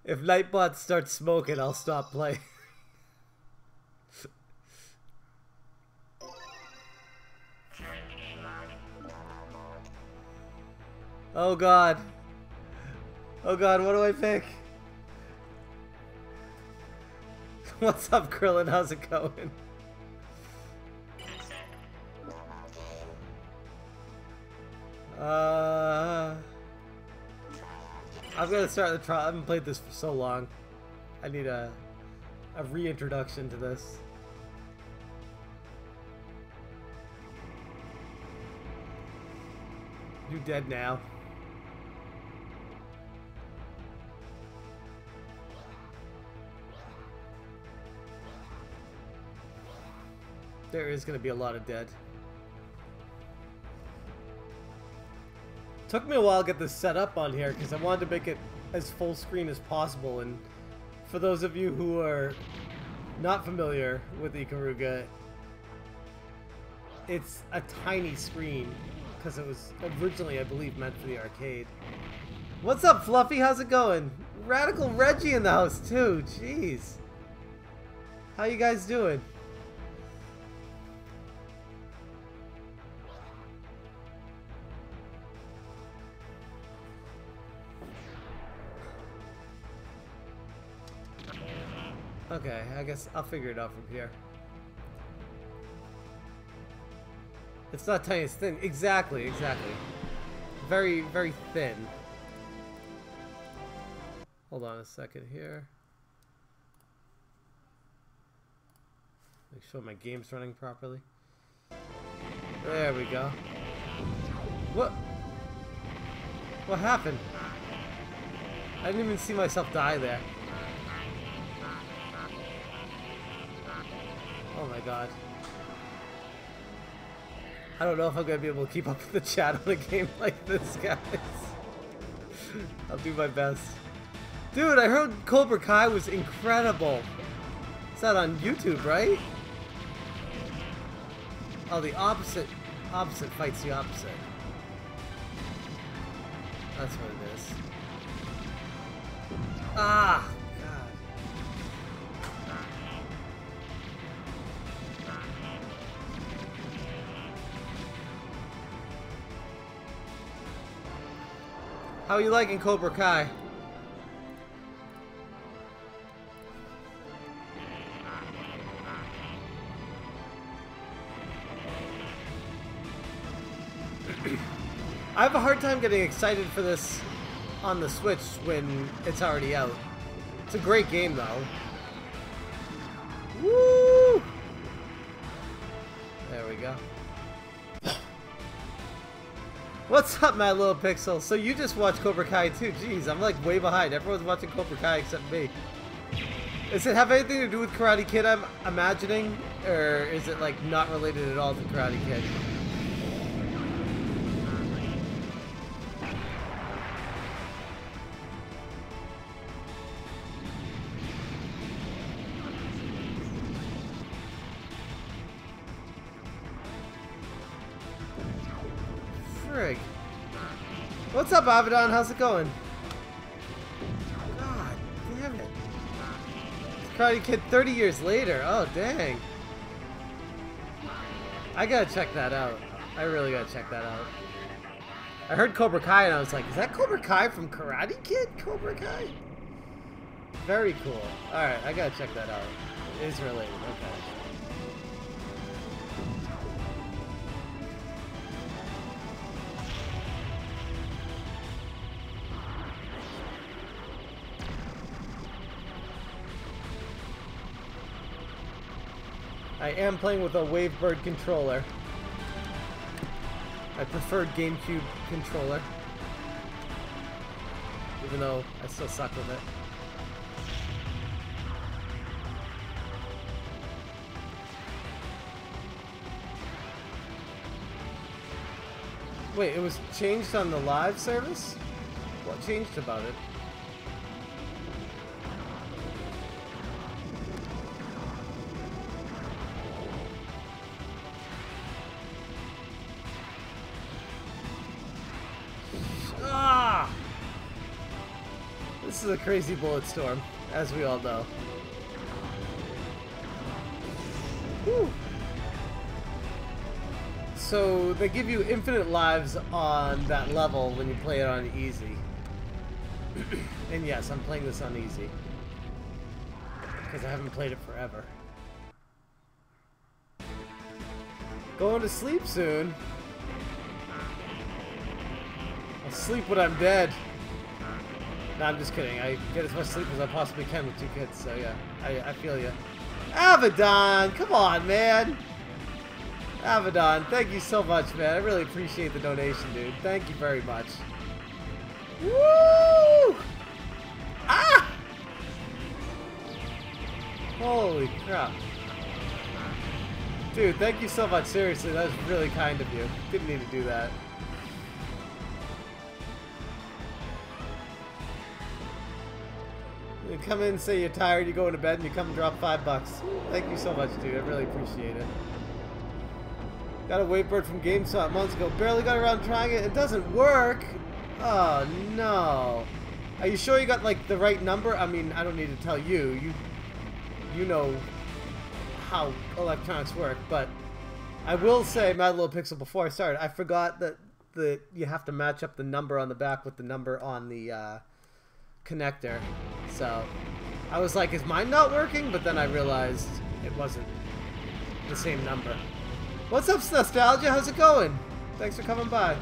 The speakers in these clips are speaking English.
If Nightbot starts smoking, I'll stop playing. Oh god. Oh god, what do I pick? What's up, Krillin? How's it going? I'm gonna start the trial. I haven't played this for so long. I need a reintroduction to this. You dead now? There is gonna be a lot of dead. Took me a while to get this set up on here because I wanted to make it as full screen as possible, and for those of you who are not familiar with IKARUGA, it's a tiny screen because it was originally, I believe, meant for the arcade. What's up, Fluffy? How's it going? Radical Reggie in the house too. Jeez. How you guys doing? Okay, I guess I'll figure it out from here. It's not tiny, it's thin. Exactly, exactly. Very, very thin. Hold on a second here. Make sure my game's running properly. There we go. What? What happened? I didn't even see myself die there. Oh my god. I don't know if I'm gonna be able to keep up with the chat on a game like this, guys. I'll do my best. Dude, I heard Cobra Kai was incredible. It's not on YouTube, right? Oh, the opposite fights the opposite. That's what it is. Ah! How are you liking Cobra Kai? I have a hard time getting excited for this on the Switch when it's already out. It's a great game though. Woo! There we go. What's up, my little pixel? So you just watched Cobra Kai too? Jeez, I'm like way behind. Everyone's watching Cobra Kai except me. Does it have anything to do with Karate Kid, I'm imagining? Or is it like not related at all to Karate Kid? Frig. What's up, Abaddon? How's it going? God damn it. It's Karate Kid 30 years later. Oh, dang. I gotta check that out. I really gotta check that out. I heard Cobra Kai and I was like, is that Cobra Kai from Karate Kid? Cobra Kai? Very cool. Alright, I gotta check that out. It is related. Okay. I am playing with a Wavebird controller. I preferred GameCube controller. even though I still suck with it. Wait, it was changed on the live service? What changed about it? Ah! This is a crazy bullet storm, as we all know. Whew. So they give you infinite lives on that level when you play it on easy. And yes, I'm playing this on easy. Because I haven't played it forever. Going to sleep soon. I'll sleep when I'm dead. No, I'm just kidding. I get as much sleep as I possibly can with 2 kids, so yeah. I feel you. Avedon! Come on, man! Avedon, thank you so much, man. I really appreciate the donation, dude. Thank you very much. Woo! Ah! Holy crap. Dude, thank you so much. Seriously, that was really kind of you. Didn't need to do that. You come in and say you're tired, you go into bed, and you come and drop $5. Thank you so much, dude. I really appreciate it. Got a Wavebird from GameStop months ago. Barely got around trying it. It doesn't work. Oh, no. Are you sure you got, like, the right number? I mean, I don't need to tell you. You know how electronics work. But I will say, Mad Little Pixel, before I started, I forgot that you have to match up the number on the back with the number on the connector. So I was like, is mine not working? But then I realized it wasn't the same number. What's up, Nostalgia? How's it going? Thanks for coming by.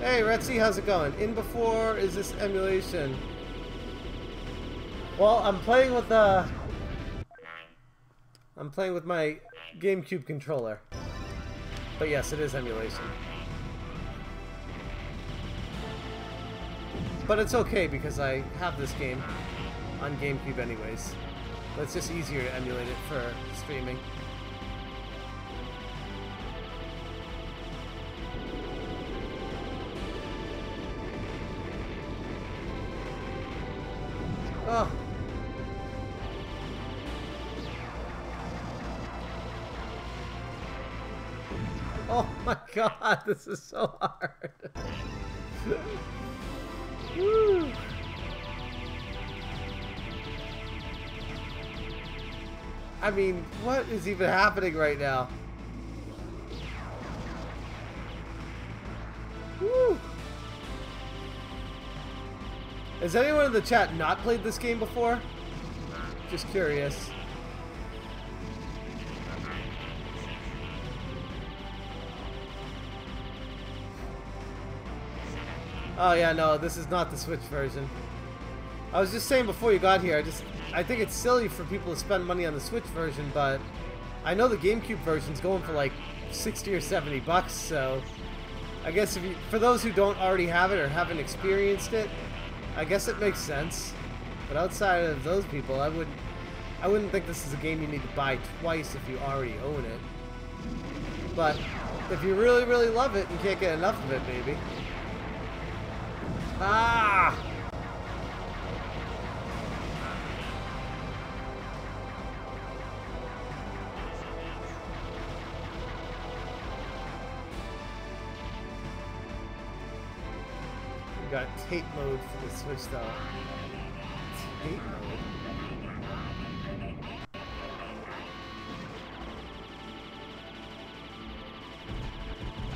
Hey, Retsy, how's it going? In before, is this emulation? Well, I'm playing with my GameCube controller. But yes, it is emulation. But it's okay because I have this game on GameCube anyways. But it's just easier to emulate it for streaming. Oh. Oh my god, this is so hard. Woo. I mean, what is even happening right now? Woo. Has anyone in the chat not played this game before? Just curious. Oh yeah, no, this is not the Switch version. I was just saying before you got here, I think it's silly for people to spend money on the Switch version, but I know the GameCube version's going for like 60 or 70 bucks, so I guess for those who don't already have it or haven't experienced it, I guess it makes sense. But outside of those people, I wouldn't think this is a game you need to buy twice if you already own it. But if you really, really love it and can't get enough of it, maybe. Ah! We got tape mode for the Switch though. Tape mode?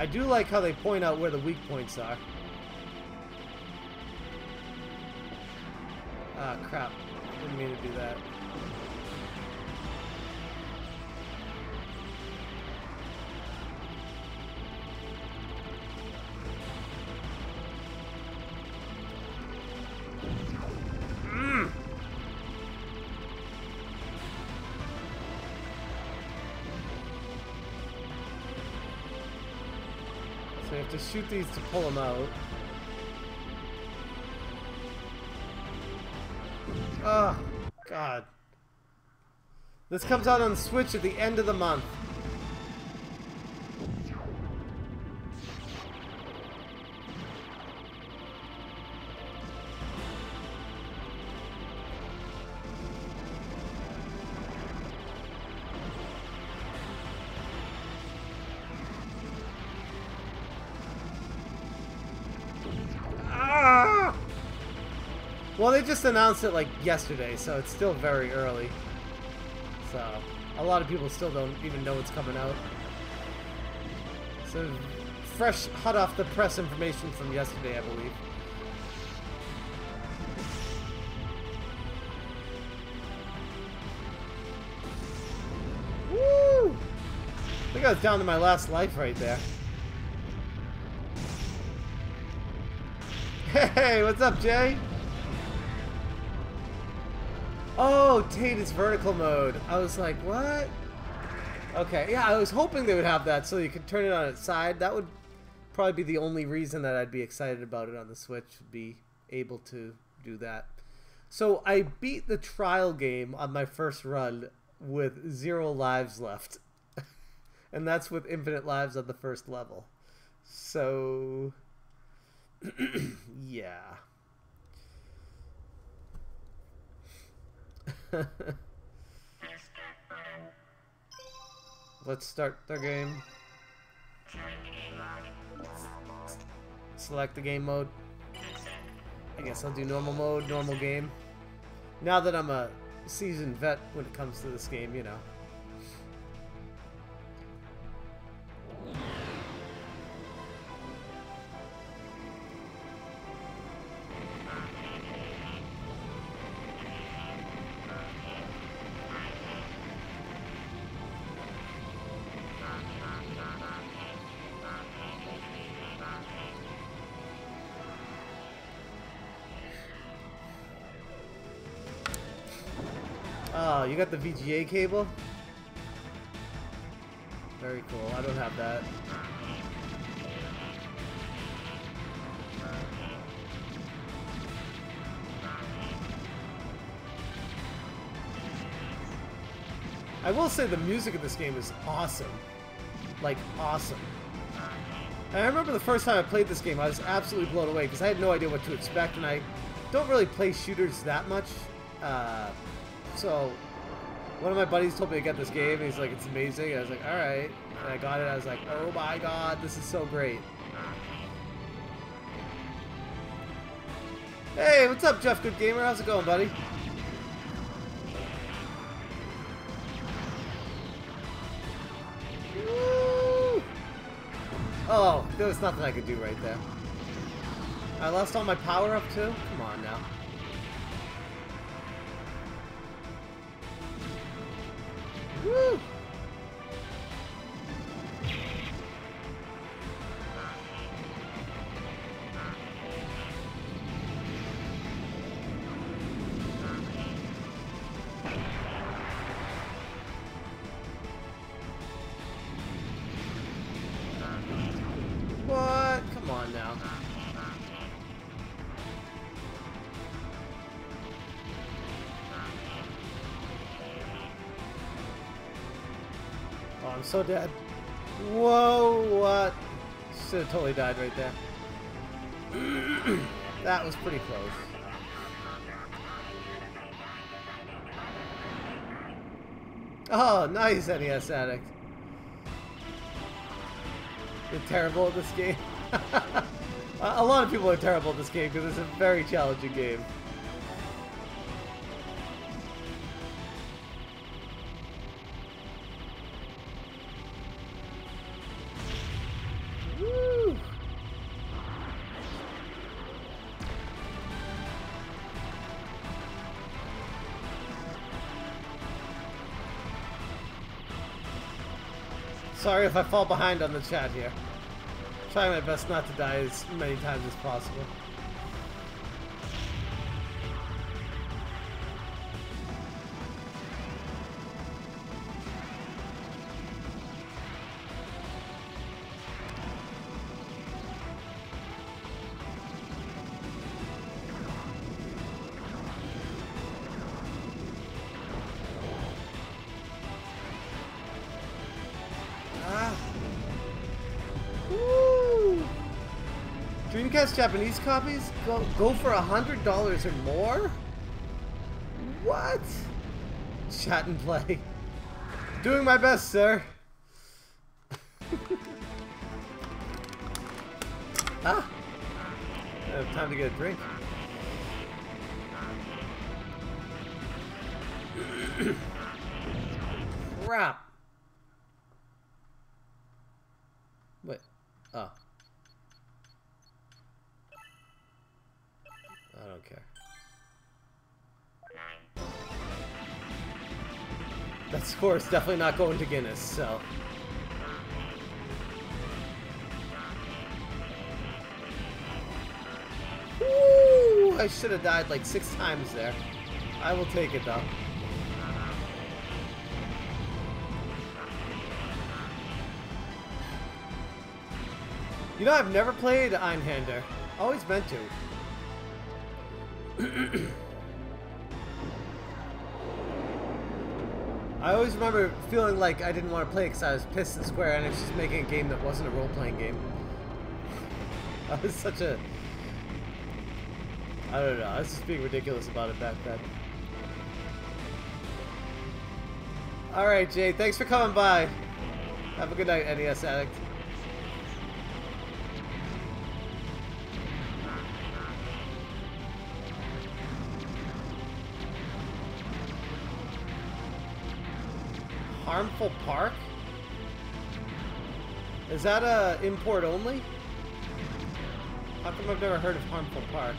I do like how they point out where the weak points are. Ah, crap. Didn't mean to do that. So you have to shoot these to pull them out. Oh, God. This comes out on the Switch at the end of the month. Well, they just announced it like yesterday, so it's still very early. So, a lot of people still don't even know it's coming out. So, fresh, hot off the press information from yesterday, I believe. Woo! I think I was down to my last life right there. Hey, what's up, Jay? Oh, Tate is vertical mode. I was like, what? Okay, yeah, I was hoping they would have that so you could turn it on its side. That would probably be the only reason that I'd be excited about it on the Switch, would be able to do that. So I beat the trial game on my first run with 0 lives left. And that's with infinite lives on the first level. So, yeah. Let's start the game. Select the game mode. I guess I'll do normal mode, normal game. Now that I'm a seasoned vet when it comes to this game, you know. Oh, you got the VGA cable? Very cool. I don't have that. I will say the music of this game is awesome. Like, awesome. And I remember the first time I played this game, I was absolutely blown away because I had no idea what to expect, and I don't really play shooters that much. So, one of my buddies told me to get this game, and he's like, it's amazing. And I was like, alright. And I got it, I was like, oh my god, this is so great. Hey, what's up, Jeff Good Gamer? How's it going, buddy? Woo! Oh, there was nothing I could do right there. I lost all my power up too? Come on now. Woo! What? Come on now. Oh, I'm so dead. Whoa, what? Should have totally died right there. That was pretty close. Oh, nice, NES Addict. You're terrible at this game. A lot of people are terrible at this game because it's a very challenging game. Woo! Sorry if I fall behind on the chat here. Trying my best not to die as many times as possible. Dreamcast Japanese copies go for $100 or more? What? Chat and play. Doing my best, sir. Ah! I have time to get a drink. Crap. Wait. Oh. I don't care. That score is definitely not going to Guinness, so. Woo! I should have died like 6 times there. I will take it though. You know, I've never played Einhander. Always meant to. I always remember feeling like I didn't want to play because I was pissed at Square Enix just making a game that wasn't a role-playing game. I was such a... I don't know, I was just being ridiculous about it back then. Alright, Jay, thanks for coming by. Have a good night, NES Addict. Harmful Park? Is that a import only? How come I've never heard of Harmful Park?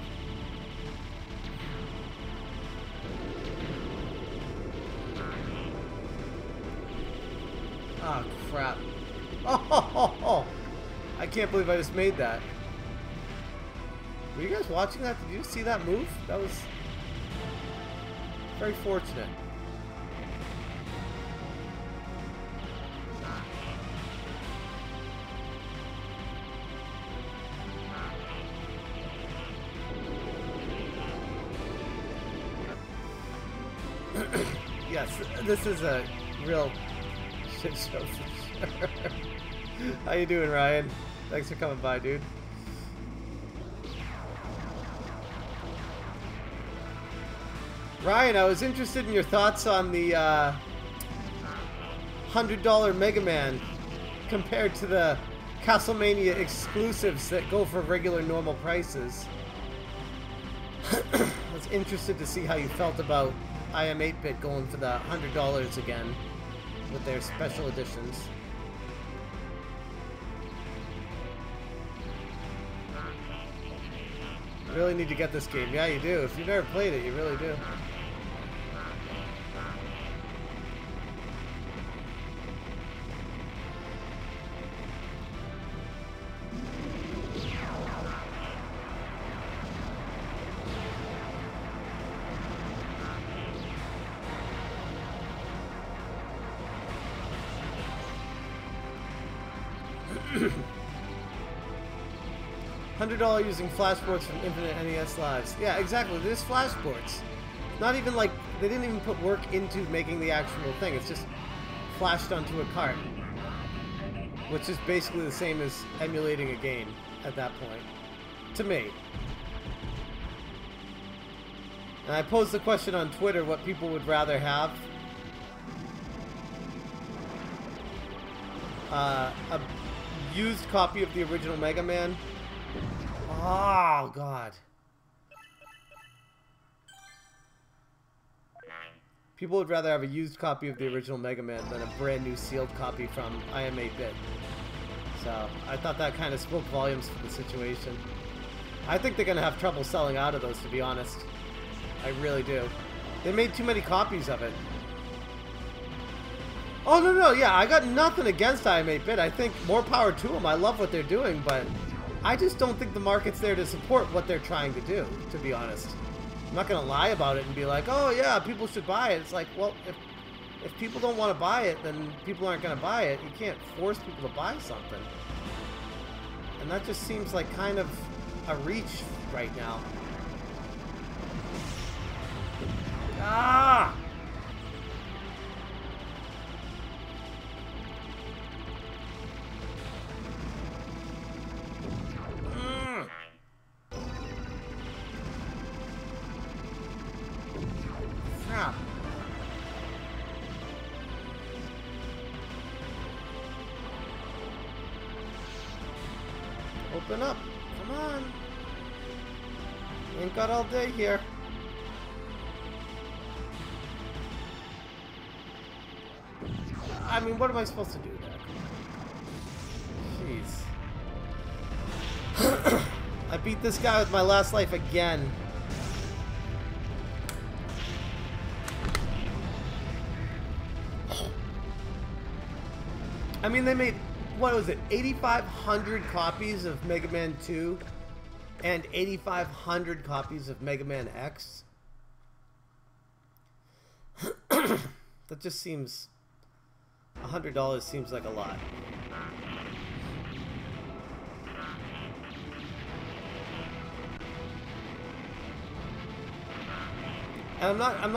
Oh crap. Oh, I can't believe I just made that. Were you guys watching that? Did you see that move? That was very fortunate. Yes, this is a real shit show for sure. How you doing, Ryan? Thanks for coming by, dude. Ryan, I was interested in your thoughts on the $100 Mega Man compared to the Castlemania exclusives that go for regular normal prices. I was interested to see how you felt about I Am 8-Bit going for the $100 again with their special editions. You really need to get this game. Yeah, you do. If you've never played it, you really do. $100 using flashboards from Infinite NES Lives. Yeah, exactly. There's flashboards. Not even like they didn't even put work into making the actual thing. It's just flashed onto a cart, which is basically the same as emulating a game at that point, to me. And I posed the question on Twitter what people would rather have. A used copy of the original Mega Man. Oh, God. People would rather have a used copy of the original Mega Man than a brand new sealed copy from I Am 8-Bit. So, I thought that kind of spoke volumes for the situation. I think they're going to have trouble selling out of those, to be honest. I really do. They made too many copies of it. Oh, no, yeah, I got nothing against I Am 8-Bit. I think more power to them. I love what they're doing, but I just don't think the market's there to support what they're trying to do, to be honest. I'm not going to lie about it and be like, oh, yeah, people should buy it. It's like, well, if people don't want to buy it, then people aren't going to buy it. You can't force people to buy something. And that just seems like kind of a reach right now. Ah! Open up. Come on. Ain't got all day here. I mean, what am I supposed to do there? Jeez. I beat this guy with my last life again. I mean, they made, what was it, 8,500 copies of Mega Man 2 and 8,500 copies of Mega Man X. That just seems... $100 seems like a lot. And I'm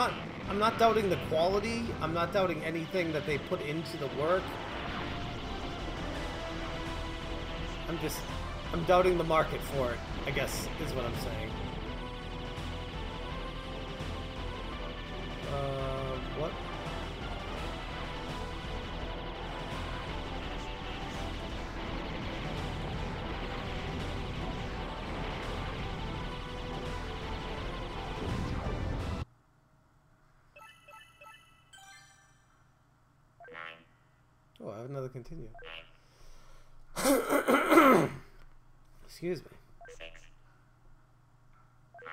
not doubting the quality. I'm not doubting anything that they put into the work. I'm doubting the market for it, I guess, is what I'm saying. What? Oh, I have another continue. Excuse me. 6, 5,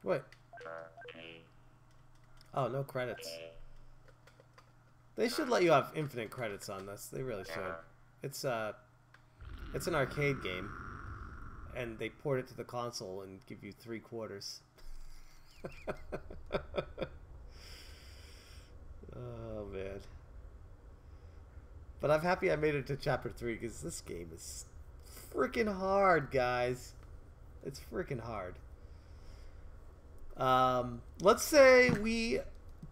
Wait. 4, 3, Oh, no credits. They should let you have infinite credits on this. They really should. It's an arcade game, and they port it to the console and give you 3/4. Oh man. But I'm happy I made it to chapter 3 because this game is freaking hard, guys. It's freaking hard. Let's say we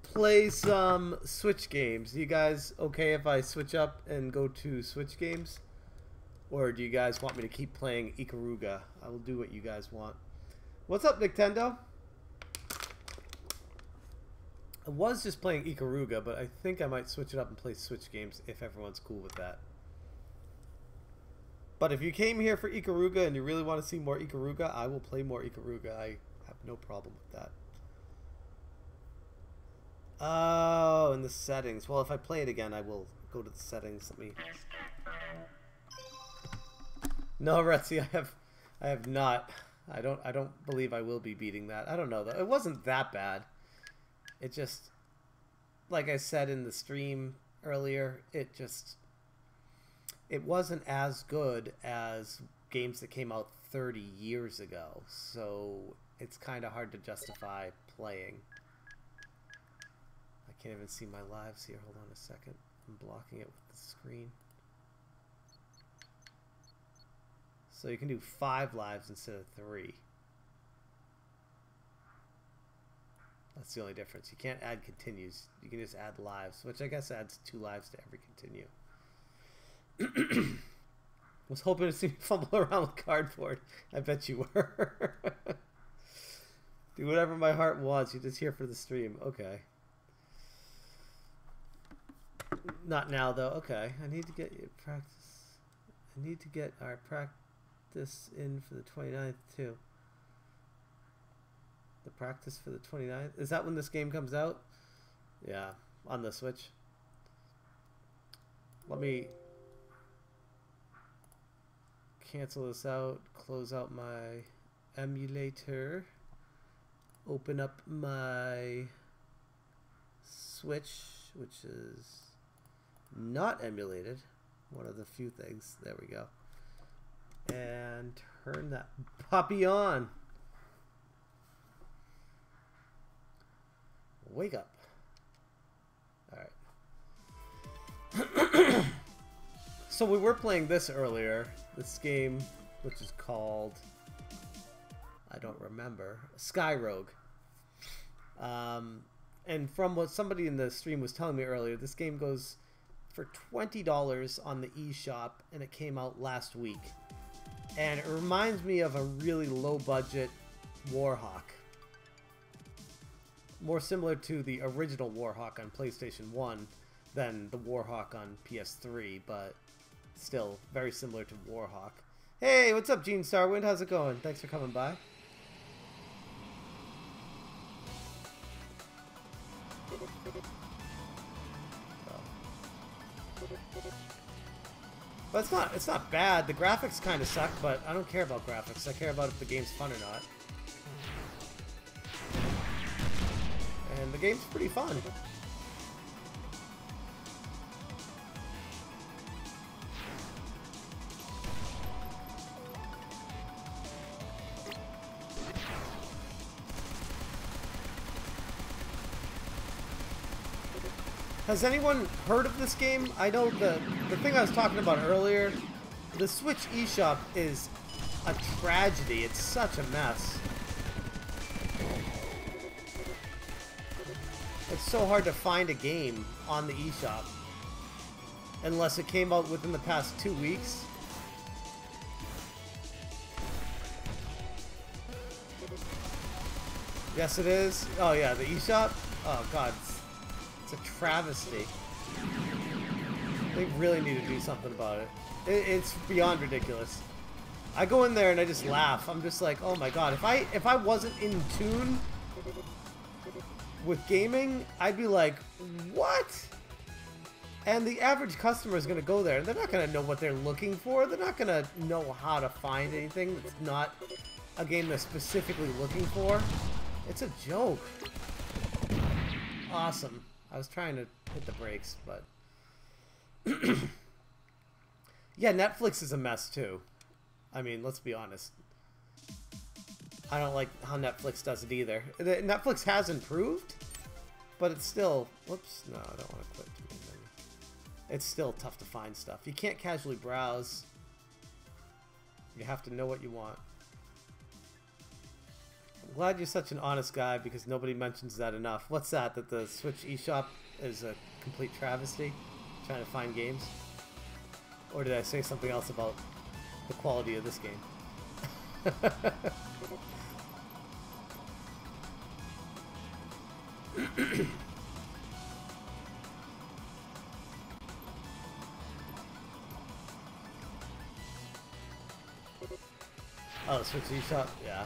play some Switch games. You guys okay if I switch up and go to Switch games? Or do you guys want me to keep playing IKARUGA? I will do what you guys want. What's up, Nintendo? I was just playing IKARUGA, but I think I might switch it up and play Switch games if everyone's cool with that. But if you came here for IKARUGA and you really want to see more IKARUGA, I will play more IKARUGA. I have no problem with that. Oh, in the settings. Well, if I play it again, I will go to the settings. Let me... No, Retzi, I have not. I don't believe I will be beating that. I don't know though. It wasn't that bad. It just, like I said in the stream earlier, it wasn't as good as games that came out 30 years ago. So it's kind of hard to justify playing. I can't even see my lives here. Hold on a second. I'm blocking it with the screen. So you can do 5 lives instead of 3. That's the only difference. You can't add continues. You can just add lives, which I guess adds 2 lives to every continue. Was hoping to see me fumble around with cardboard. I bet you were. Do whatever my heart wants. You're just here for the stream. Okay. Not now, though. Okay. I need to get you practice. I need to get our practice in for the 29th, too. The practice for the 29th? Is that when this game comes out? Yeah, on the Switch. Let me cancel this out, close out my emulator, open up my Switch, which is not emulated. One of the few things. There we go. And turn that puppy on. Wake up. Alright. So we were playing this earlier. This game, which is called... I don't remember. Sky Rogue. And from what somebody in the stream was telling me earlier, this game goes for $20 on the eShop, and it came out last week. And it reminds me of a really low-budget Warhawk. More similar to the original Warhawk on PlayStation 1 than the Warhawk on PS3, but still very similar to Warhawk. Hey, what's up, Gene Starwind? How's it going? Thanks for coming by. But it's not bad. The graphics kind of suck, but I don't care about graphics. I care about if the game's fun or not. And the game's pretty fun. Has anyone heard of this game? I know the thing I was talking about earlier, the Switch eShop is a tragedy. It's such a mess. It's so hard to find a game on the eShop. Unless it came out within the past 2 weeks. Yes, it is. Oh yeah, the eShop? Oh god. It's a travesty. They really need to do something about it. It's beyond ridiculous. I go in there and I just laugh. I'm just like, oh my god, if I wasn't in tune with gaming, I'd be like, what? And the average customer is going to go there and they're not going to know what they're looking for. They're not going to know how to find anything that's not a game they're specifically looking for. It's a joke. Awesome. I was trying to hit the brakes, but... yeah, Netflix is a mess, too. I mean, let's be honest. I don't like how Netflix does it either. Netflix has improved, but it's still... Whoops, no, I don't want to quit. It's still tough to find stuff. You can't casually browse. You have to know what you want. I'm glad you're such an honest guy because nobody mentions that enough. What's that? That the Switch eShop is a complete travesty? Trying to find games? Or did I say something else about the quality of this game? Oh, Switch eShop? Yeah.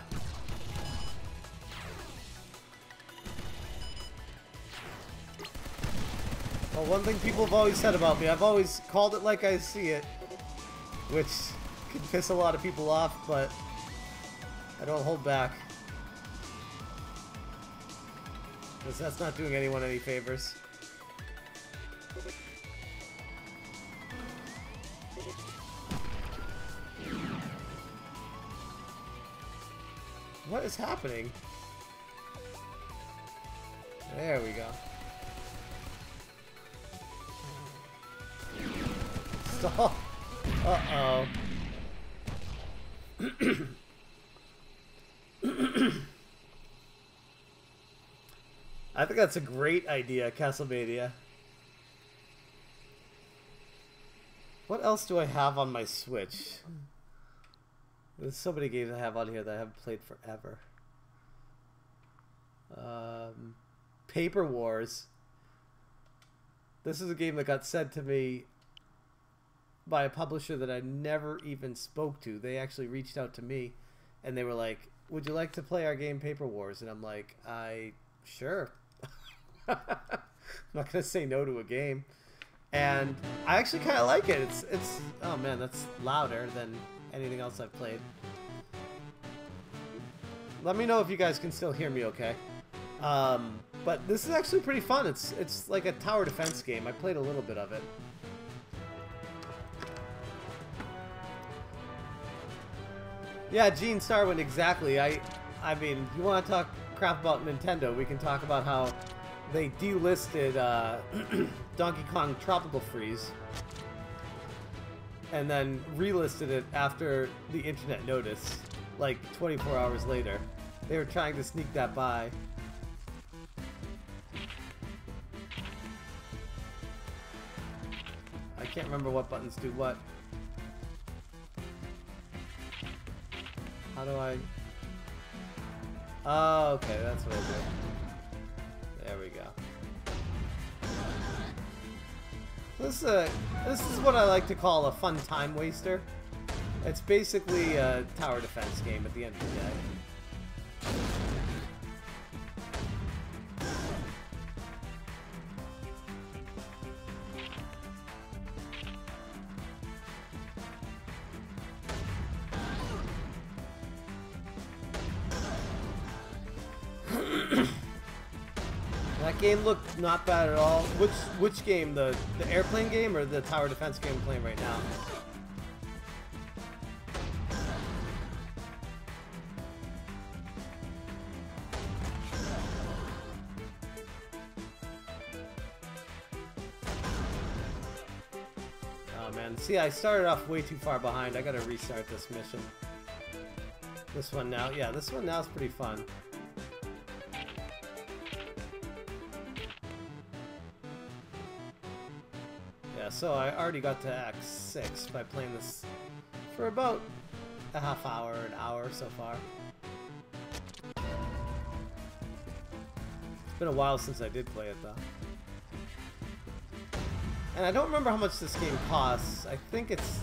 Well, one thing people have always said about me, I've always called it like I see it, which can piss a lot of people off, but I don't hold back. Because that's not doing anyone any favors. What is happening? There we go. Stop. Uh-oh. I think that's a great idea, Castlevania. What else do I have on my Switch? There's so many games I have on here that I haven't played forever. Paper Wars. This is a game that got sent to me by a publisher that I never even spoke to. They actually reached out to me and they were like, would you like to play our game Paper Wars? And I'm like, sure. I'm not gonna say no to a game. And I actually kind of like it. It's oh man, that's louder than anything else I've played. Let me know if you guys can still hear me okay. But this is actually pretty fun. It's like a tower defense game. I played a little bit of it. Yeah, Gene Starwind, exactly. I mean, if you want to talk crap about Nintendo, we can talk about how they delisted Donkey Kong Tropical Freeze and then relisted it after the internet noticed, like 24 hours later. They were trying to sneak that by. I can't remember what buttons do what. How do I... Oh, okay, that's what I do. There we go. This is what I like to call a fun time waster. It's basically a tower defense game at the end of the day. That game looked not bad at all. Which game? The airplane game or the tower defense game I'm playing right now? Oh man, see, I started off way too far behind. I gotta restart this mission. This one now, yeah, this one now is pretty fun. Yeah, so I already got to Act 6 by playing this for about a half hour, an hour so far. It's been a while since I did play it though. And I don't remember how much this game costs. I think it's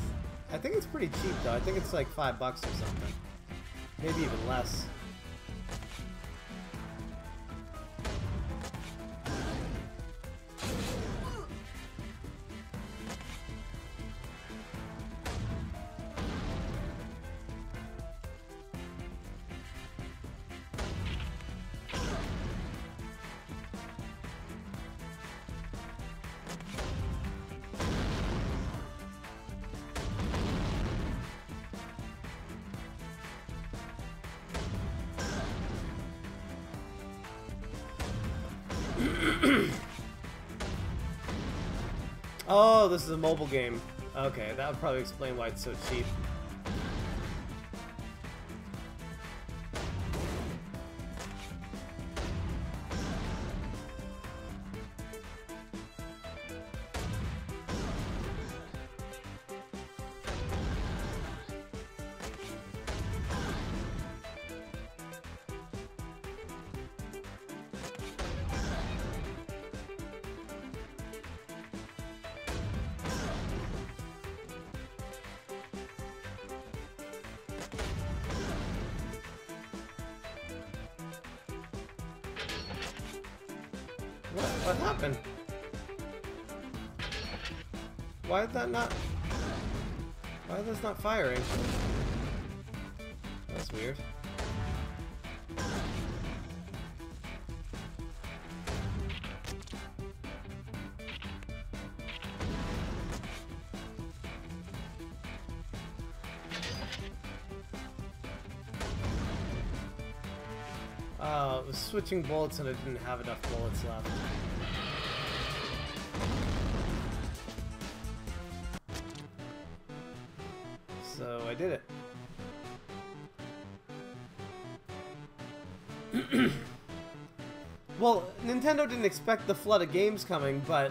pretty cheap though. I think it's like $5 or something. Maybe even less. Oh, this is a mobile game. Okay, that would probably explain why it's so cheap. What happened? Why is that not... Why is this not firing? That's weird. It was switching bullets and I didn't have enough bullets left. So I did it. Well, Nintendo didn't expect the flood of games coming, but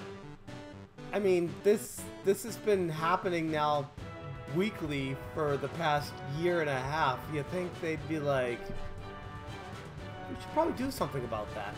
I mean, this has been happening now weekly for the past year and a half. You think they'd be like, we should probably do something about that.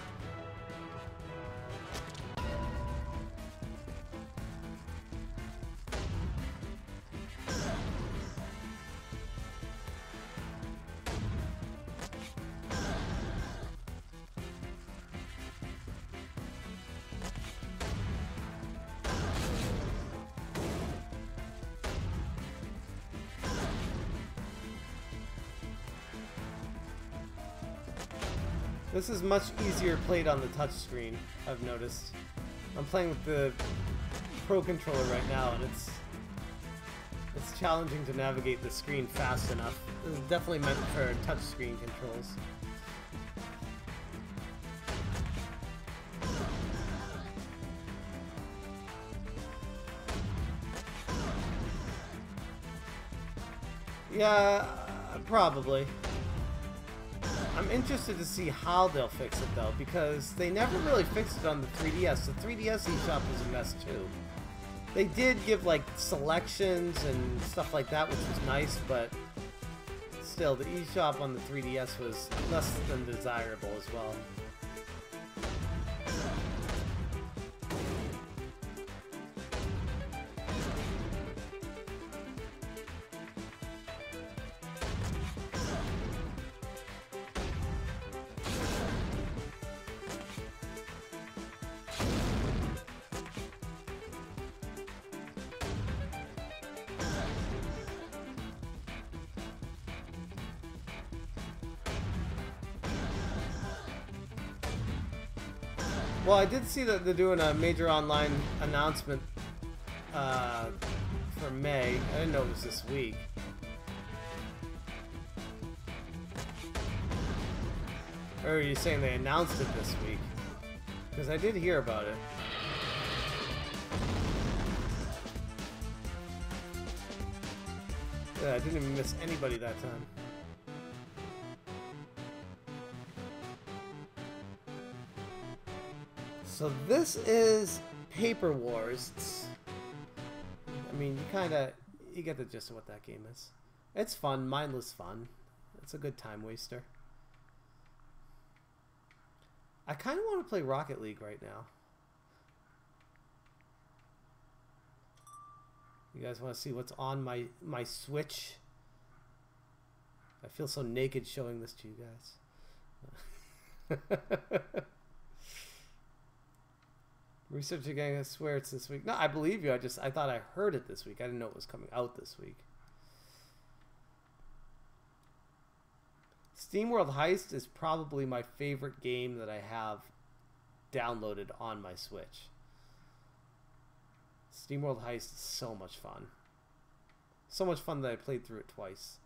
This is much easier played on the touchscreen, I've noticed. I'm playing with the Pro Controller right now, and it's challenging to navigate the screen fast enough. This is definitely meant for touchscreen controls. Yeah, probably. I'm interested to see how they'll fix it though, because they never really fixed it on the 3DS. The 3DS eShop was a mess too. They did give like selections and stuff like that, which was nice, but still the eShop on the 3DS was less than desirable as well. Well, I did see that they're doing a major online announcement for May. I didn't know it was this week. Or are you saying they announced it this week? Because I did hear about it. Yeah, I didn't even miss anybody that time. So this is Paper Wars. I mean, you get the gist of what that game is. It's fun, mindless fun. It's a good time waster. I kind of want to play Rocket League right now. You guys want to see what's on my Switch? I feel so naked showing this to you guys. Researcher gang, I swear it's this week. No, I believe you. I thought I heard it this week. I didn't know it was coming out this week. SteamWorld Heist is probably my favorite game that I have downloaded on my Switch. SteamWorld Heist is so much fun. So much fun that I played through it twice.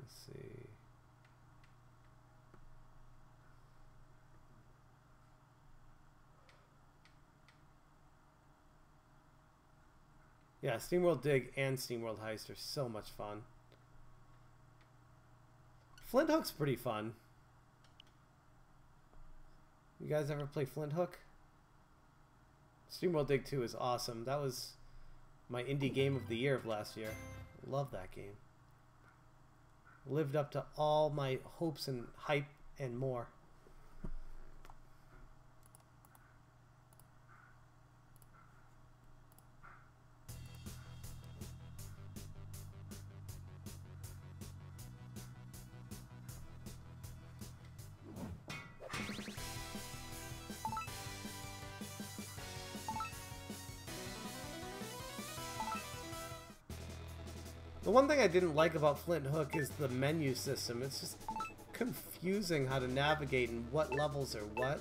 Let's see. Yeah, SteamWorld Dig and SteamWorld Heist are so much fun. Flint Hook's pretty fun. You guys ever play Flint Hook? SteamWorld Dig 2 is awesome. That was my indie game of the year of last year. Love that game. Lived up to all my hopes and hype and more. The one thing I didn't like about Flint Hook is the menu system. It's just confusing how to navigate and what levels are what.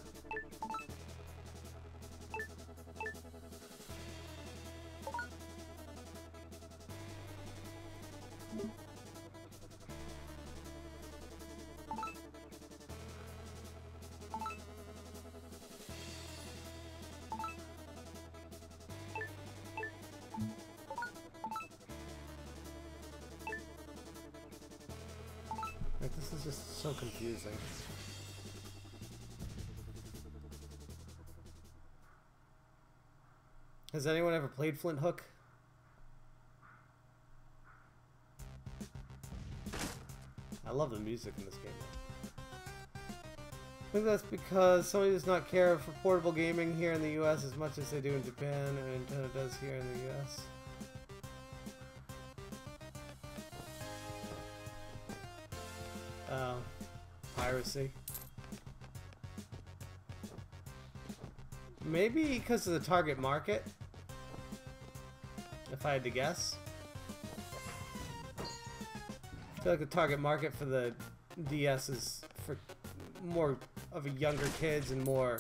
Like, this is just so confusing. Has anyone ever played Flint Hook? I love the music in this game. I think that's because Sony does not care for portable gaming here in the US as much as they do in Japan, and Nintendo does here in the US. Piracy. Maybe because of the target market, if I had to guess. I feel like the target market for the DS is for more of a younger kids and more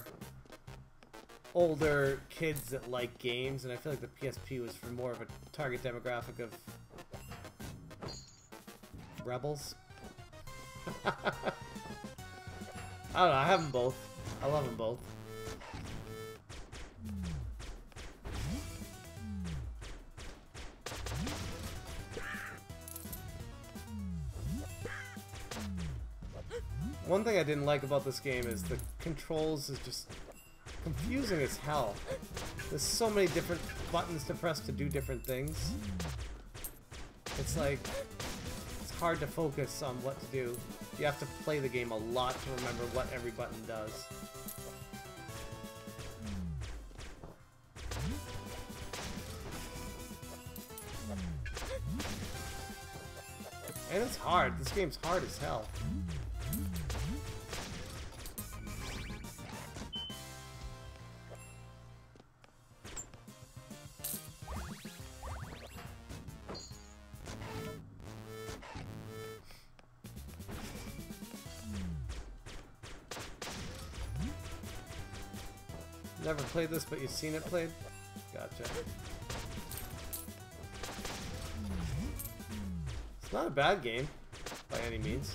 older kids that like games, and I feel like the PSP was for more of a target demographic of rebels. I don't know, I have them both. I love them both. One thing I didn't like about this game is the controls is just confusing as hell. There's so many different buttons to press to do different things. It's like, it's hard to focus on what to do. You have to play the game a lot to remember what every button does. And it's hard. This game's hard as hell. Never played this, but you've seen it played? Gotcha. It's not a bad game, by any means.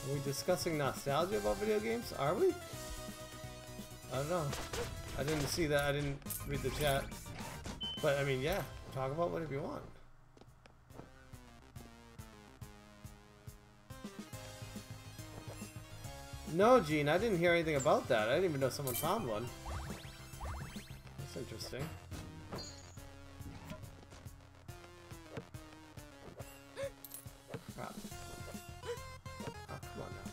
Are we discussing nostalgia about video games? Are we? I don't know. I didn't see that. I didn't read the chat. But, I mean, yeah. Talk about whatever you want. No, Gene. I didn't hear anything about that. I didn't even know someone found one. That's interesting. Crap. Oh, come on now.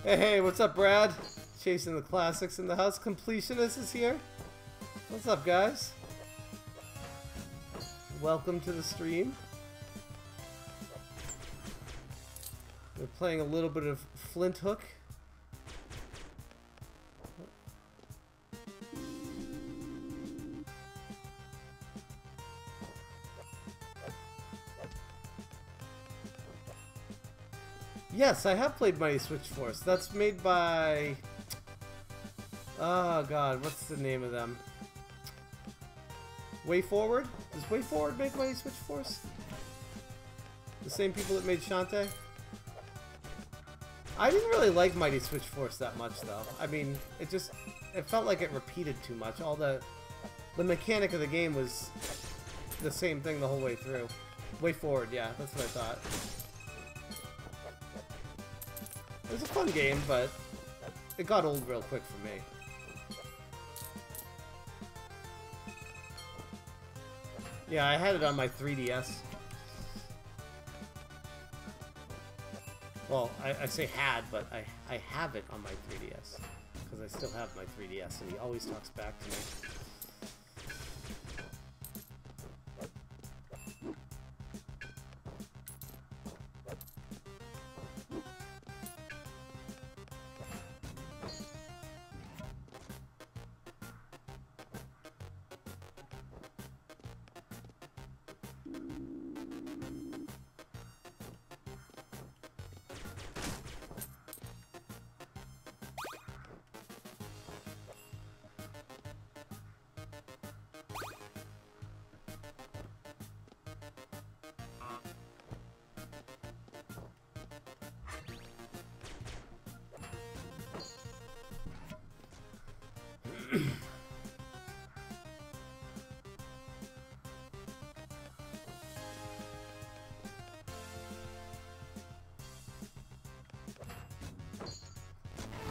Hey, what's up, Brad? Chasing the classics in the house. Completionist is here. What's up, guys? Welcome to the stream. We're playing a little bit of Flint Hook. Yes, I have played Mighty Switch Force. That's made by... Oh god, what's the name of them? WayForward? Does WayForward make Mighty Switch Force? The same people that made Shantae? I didn't really like Mighty Switch Force that much, though. I mean, it felt like it repeated too much. All the mechanic of the game was the same thing the whole way through. WayForward, yeah, that's what I thought. It was a fun game, but it got old real quick for me. Yeah, I had it on my 3DS. Well, I say had, but I have it on my 3DS. Because I still have my 3DS, and he always talks back to me.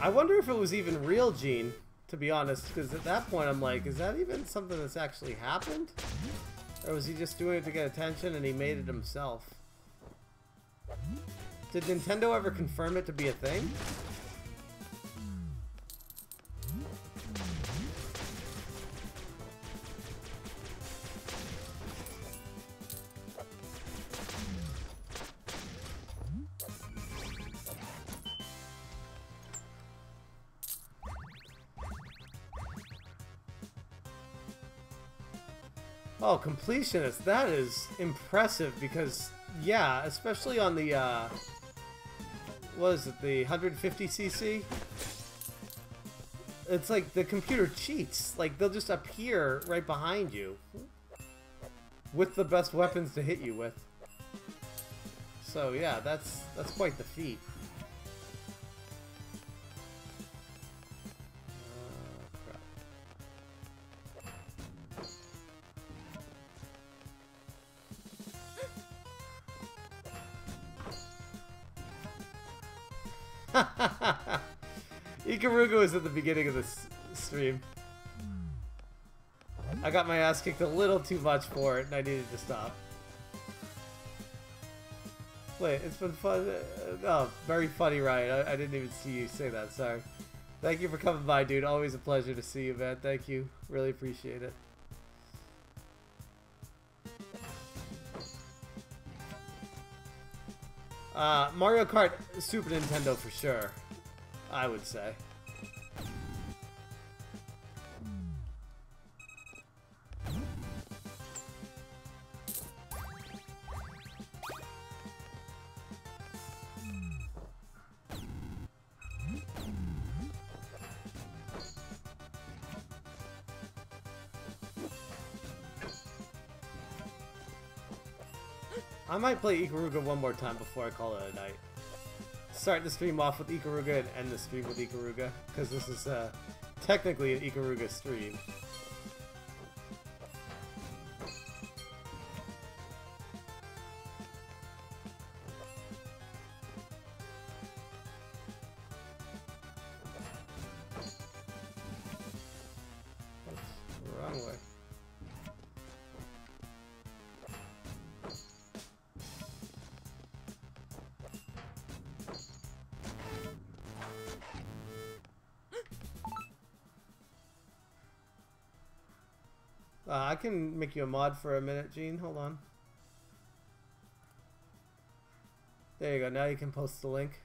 I wonder if it was even real, Gene, to be honest, because at that point I'm like, is that even something that's actually happened? Or was he just doing it to get attention and he made it himself? Did Nintendo ever confirm it to be a thing? Oh, completionist, that is impressive because, yeah, especially on the, what is it, the 150cc? It's like the computer cheats. Like, they'll just appear right behind you with the best weapons to hit you with. So, yeah, that's quite the feat. IKARUGA was at the beginning of this stream. I got my ass kicked a little too much for it, and I needed to stop. Wait, it's been fun. Oh, very funny, Ryan. I didn't even see you say that. Sorry. Thank you for coming by, dude. Always a pleasure to see you, man. Thank you. Really appreciate it. Mario Kart Super Nintendo for sure, I would say. I might play IKARUGA one more time before I call it a night. Start the stream off with IKARUGA and end the stream with IKARUGA, because this is technically an IKARUGA stream. Oops, wrong way. I can make you a mod for a minute, Gene. Hold on. There you go. Now you can post the link.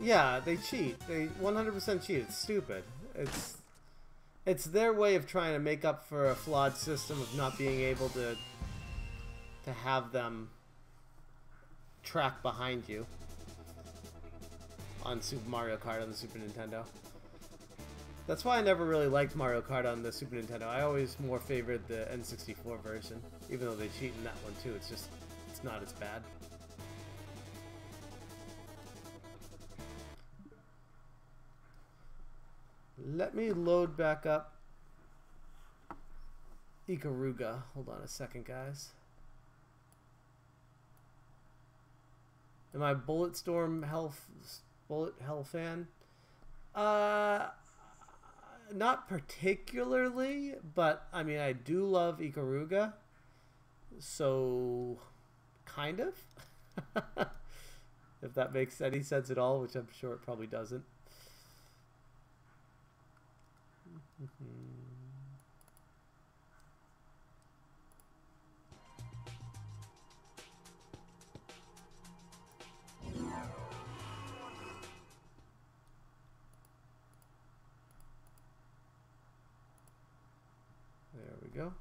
Yeah, they cheat. They 100% cheat. It's stupid. It's their way of trying to make up for a flawed system of not being able to have them track behind you on Super Mario Kart on the Super Nintendo. That's why I never really liked Mario Kart on the Super Nintendo. I always more favored the N64 version, even though they cheat in that one too. It's not as bad. Let me load back up IKARUGA. Hold on a second, guys. Am I Bullet Hell fan? Not particularly, but I mean I do love IKARUGA. So kind of. If that makes any sense at all, which I'm sure it probably doesn't. There we go.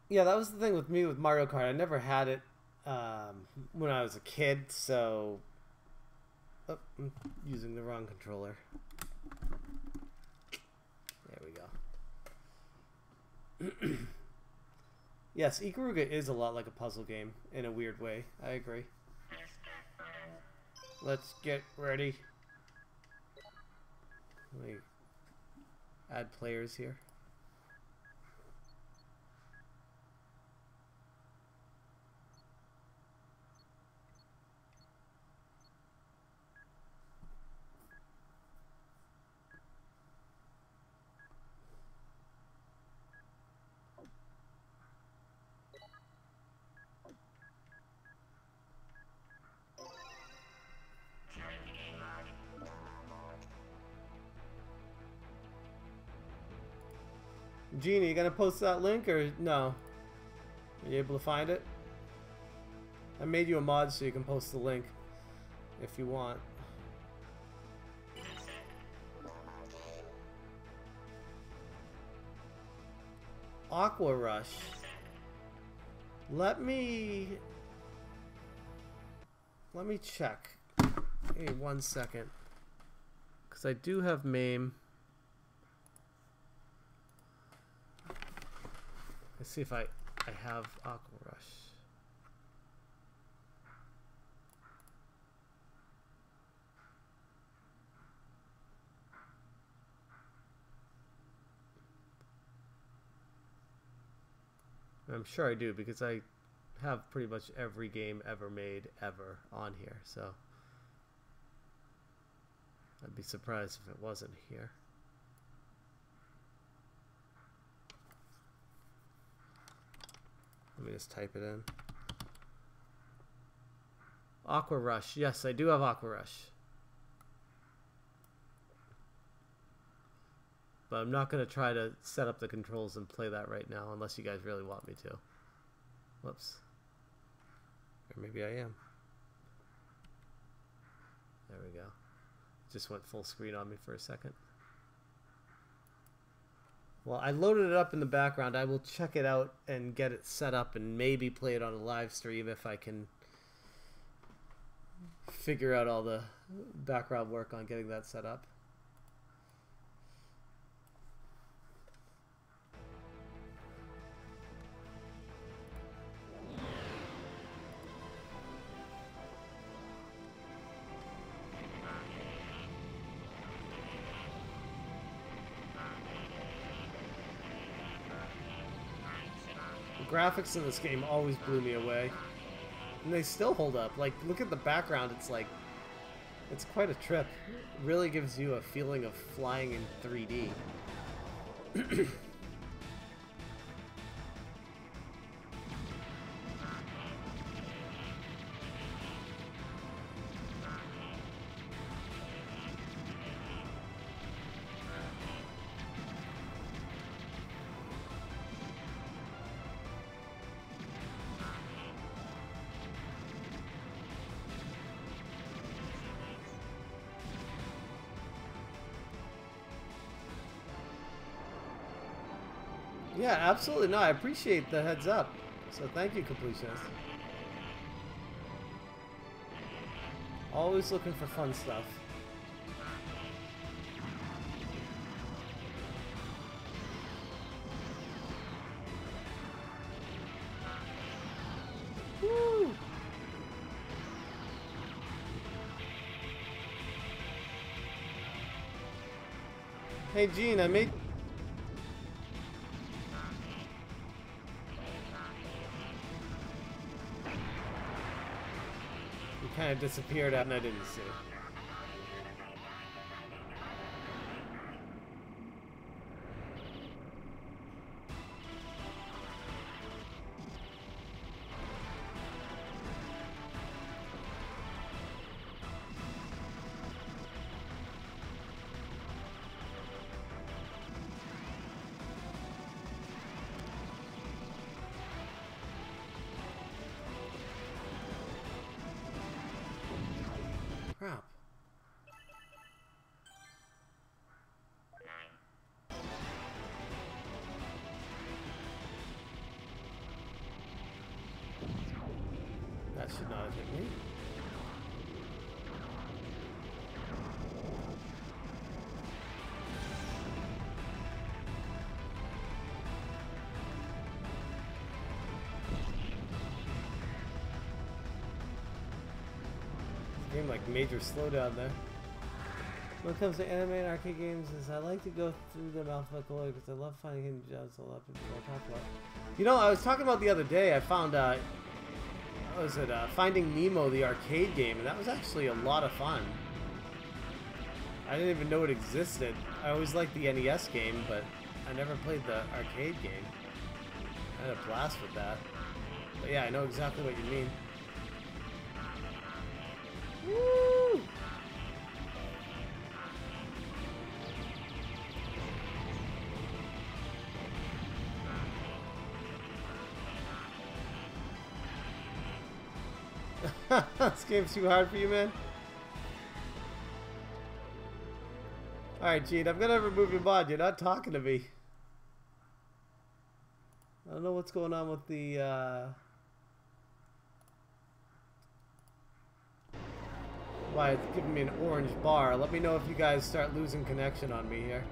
Yeah, that was the thing with me with Mario Kart. I never had it when I was a kid, so... Oh, I'm using the wrong controller. There we go. Yes, IKARUGA is a lot like a puzzle game in a weird way. I agree. Let's get ready. Let me add players here. Genie, you gonna post that link or no? Are you able to find it? I made you a mod so you can post the link if you want. Aqua Rush. Let me check. Hey, 1 second. Because I do have MAME. Let's see if I have Aqua Rush. I'm sure I do because I have pretty much every game ever made ever on here, so I'd be surprised if it wasn't here. Let me just type it in. Aqua Rush. Yes, I do have Aqua Rush. But I'm not going to try to set up the controls and play that right now unless you guys really want me to. Whoops. Or maybe I am. There we go. Just went full screen on me for a second. Well, I loaded it up in the background. I will check it out and get it set up and maybe play it on a live stream if I can figure out all the background work on getting that set up. Graphics in this game always blew me away, and they still hold up. Like, look at the background. It's like, it's quite a trip. It really gives you a feeling of flying in 3D. Yeah, absolutely. No, I appreciate the heads up. So thank you, Completionist. Always looking for fun stuff. Woo! Hey, Gene, I made... kind of disappeared out and I didn't see. Crap. That should not have hit me. Game like major slowdown there. When it comes to anime and arcade games, is I like to go through them alphabetically because I love finding hidden gems. I love people I talk about. You know, I was talking about the other day. I found what was it? Finding Nemo, the arcade game, and that was actually a lot of fun. I didn't even know it existed. I always liked the NES game, but I never played the arcade game. I had a blast with that. But yeah, I know exactly what you mean. Woo! This game's too hard for you, man. Alright, Gene, I'm gonna remove your mod. You're not talking to me. I don't know what's going on with the, why it's giving me an orange bar. Let me know if you guys start losing connection on me here.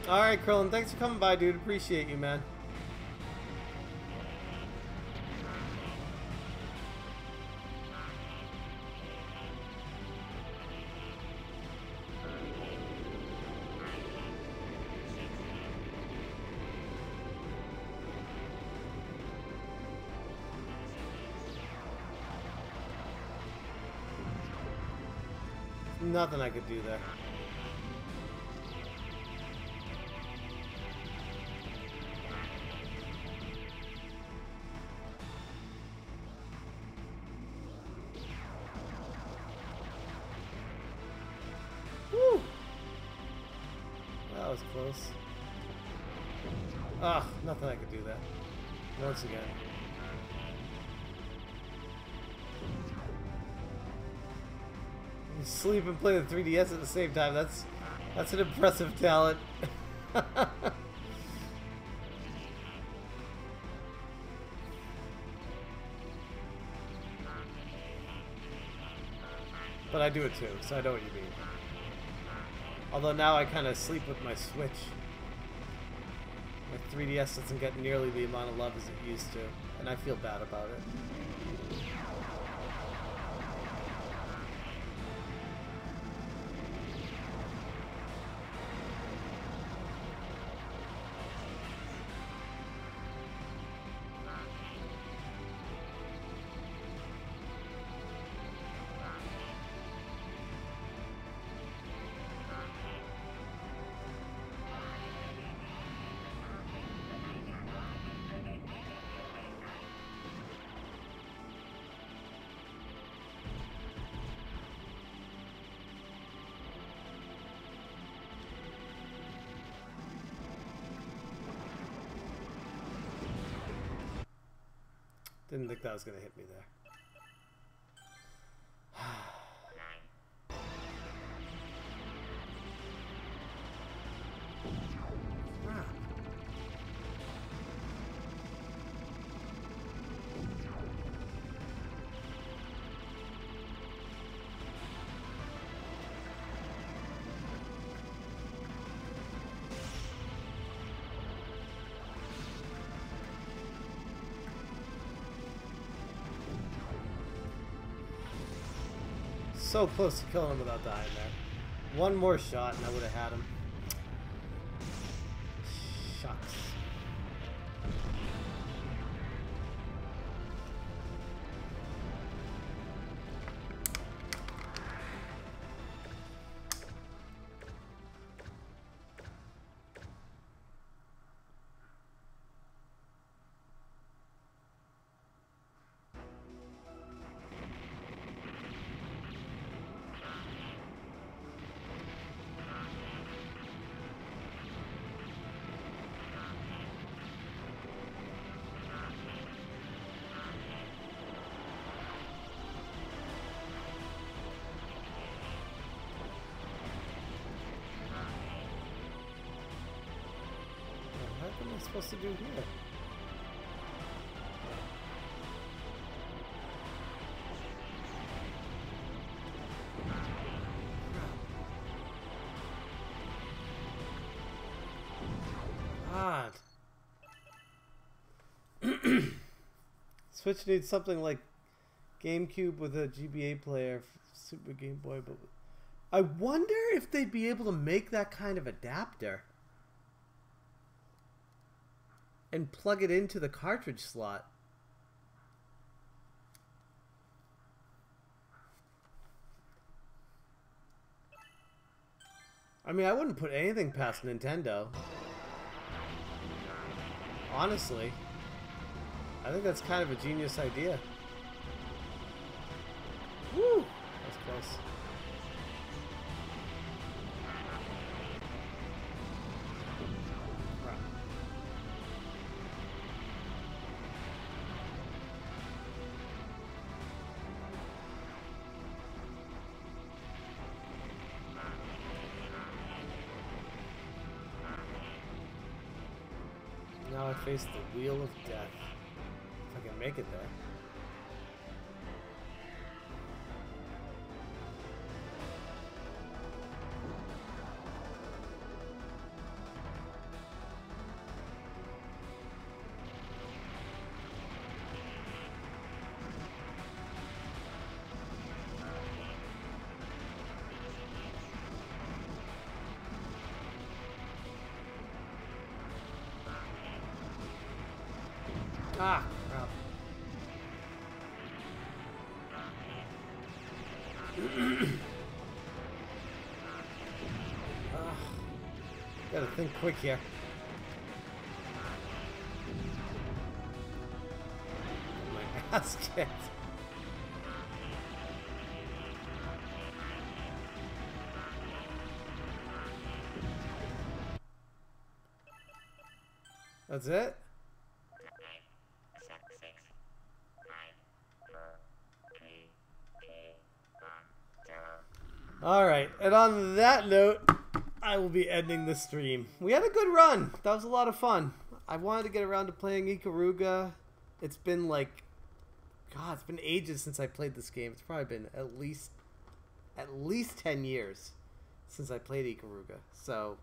Alright, Krillin, thanks for coming by, dude. Appreciate you, man. Nothing I could do there. Woo! That was close. Ah, nothing I could do there. Once again. You sleep and play the 3DS at the same time. That's an impressive talent. But I do it too, so I know what you mean. Although now I kind of sleep with my Switch. My 3DS doesn't get nearly the amount of love as it used to, and I feel bad about it. Didn't think that was going to hit me there. So close to killing him without dying there. One more shot and I would have had him. Shucks. What am I supposed to do here? Switch needs something like GameCube with a GBA player, Super Game Boy. But I wonder if they'd be able to make that kind of adapter and plug it into the cartridge slot. I mean, I wouldn't put anything past Nintendo. Honestly. I think that's kind of a genius idea. Woo! That's close. Now I face the wheel of death. If I can make it there. Ah, crap. Gotta think quick here. My ass kicked. That's it? Alright, and on that note, I will be ending the stream. We had a good run. That was a lot of fun. I wanted to get around to playing IKARUGA. It's been like, God, it's been ages since I played this game. It's probably been at least 10 years since I played IKARUGA. So,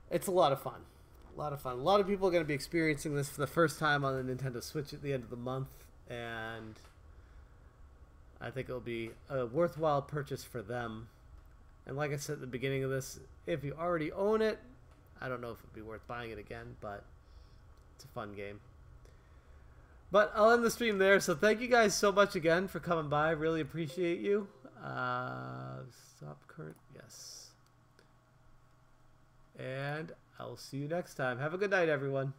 it's a lot of fun. A lot of fun. A lot of people are going to be experiencing this for the first time on the Nintendo Switch at the end of the month. And I think it'll be a worthwhile purchase for them. And like I said at the beginning of this, if you already own it, I don't know if it'd be worth buying it again, but it's a fun game. But I'll end the stream there. So thank you guys so much again for coming by. Really appreciate you. Stop current. Yes. And I will see you next time. Have a good night, everyone.